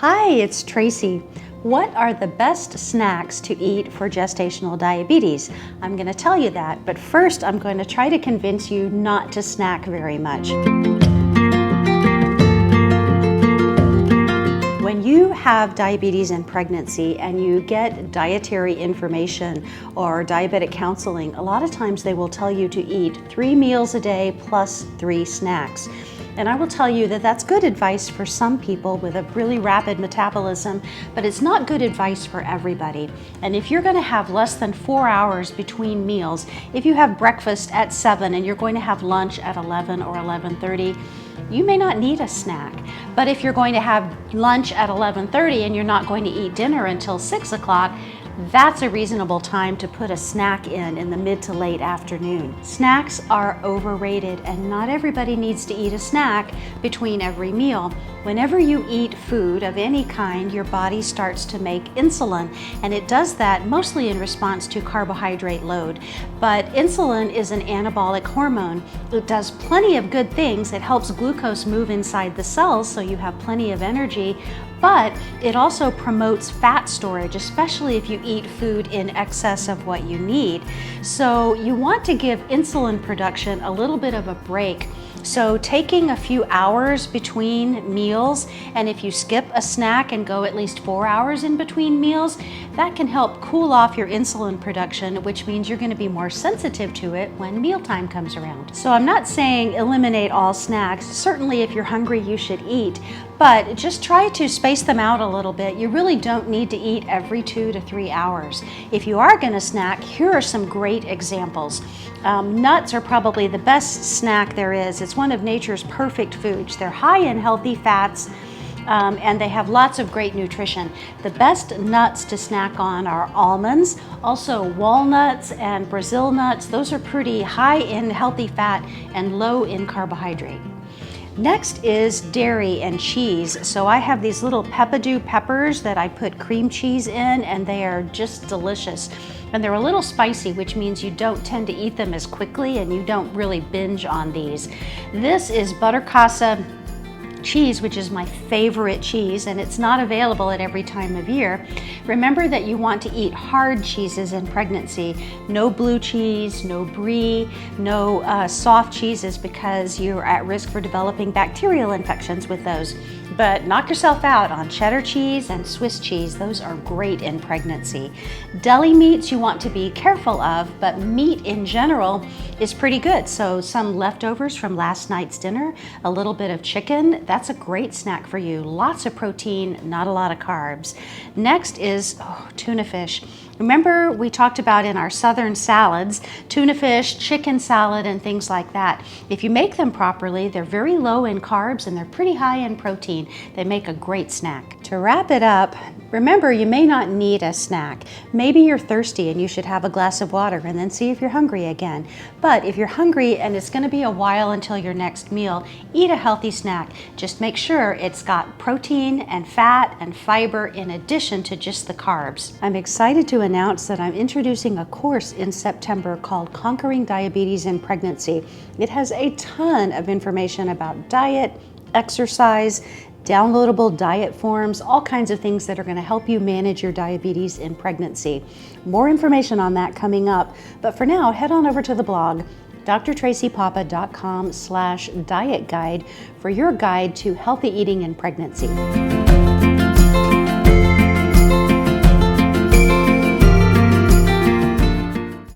Hi, it's Tracy. What are the best snacks to eat for gestational diabetes? I'm going to tell you that, but first I'm going to try to convince you not to snack very much. When you have diabetes in pregnancy and you get dietary information or diabetic counseling, a lot of times they will tell you to eat 3 meals a day plus 3 snacks. And I will tell you that that's good advice for some people with a really rapid metabolism, but it's not good advice for everybody. And if you're going to have less than 4 hours between meals, if you have breakfast at 7 and you're going to have lunch at 11 or 11:30, you may not need a snack. But if you're going to have lunch at 11:30 and you're not going to eat dinner until 6 o'clock, that's a reasonable time to put a snack in the mid to late afternoon. Snacks are overrated and not everybody needs to eat a snack between every meal. Whenever you eat food of any kind, your body starts to make insulin, and it does that mostly in response to carbohydrate load. But insulin is an anabolic hormone. It does plenty of good things. It helps glucose move inside the cells so you have plenty of energy, but it also promotes fat storage, especially if you eat food in excess of what you need. So you want to give insulin production a little bit of a break. So taking a few hours between meals, and if you skip a snack and go at least 4 hours in between meals, that can help cool off your insulin production, which means you're going to be more sensitive to it when mealtime comes around. So I'm not saying eliminate all snacks. Certainly if you're hungry, you should eat, but just try to space them out a little bit. You really don't need to eat every 2 to 3 hours. If you are going to snack, here are some great examples. Nuts are probably the best snack there is. It's one of nature's perfect foods. They're high in healthy fats, and they have lots of great nutrition. The best nuts to snack on are almonds, also walnuts and Brazil nuts. Those are pretty high in healthy fat and low in carbohydrate. Next is dairy and cheese. So I have these little Peppadew peppers that I put cream cheese in, and they are just delicious. And they're a little spicy, which means you don't tend to eat them as quickly and you don't really binge on these. This is Buttercasa cheese, which is my favorite cheese, and it's not available at every time of year. Remember that you want to eat hard cheeses in pregnancy. No blue cheese, no brie, no soft cheeses, because you're at risk for developing bacterial infections with those. But knock yourself out on cheddar cheese and Swiss cheese. Those are great in pregnancy. Deli meats you want to be careful of, but meat in general is pretty good. So some leftovers from last night's dinner, a little bit of chicken, that's a great snack for you. Lots of protein, not a lot of carbs. Next is tuna fish. Remember we talked about in our southern salads, tuna fish, chicken salad, and things like that. If you make them properly, they're very low in carbs and they're pretty high in protein. They make a great snack. To wrap it up, remember you may not need a snack. Maybe you're thirsty and you should have a glass of water and then see if you're hungry again. But if you're hungry and it's going to be a while until your next meal, eat a healthy snack. Just make sure it's got protein and fat and fiber in addition to just the carbs. I'm excited to announce that I'm introducing a course in September called Conquering Diabetes in Pregnancy. It has a ton of information about diet, exercise, downloadable diet forms, all kinds of things that are going to help you manage your diabetes in pregnancy. More information on that coming up, but for now, head on over to the blog, drtracypapa.com/diet guide for your guide to healthy eating in pregnancy.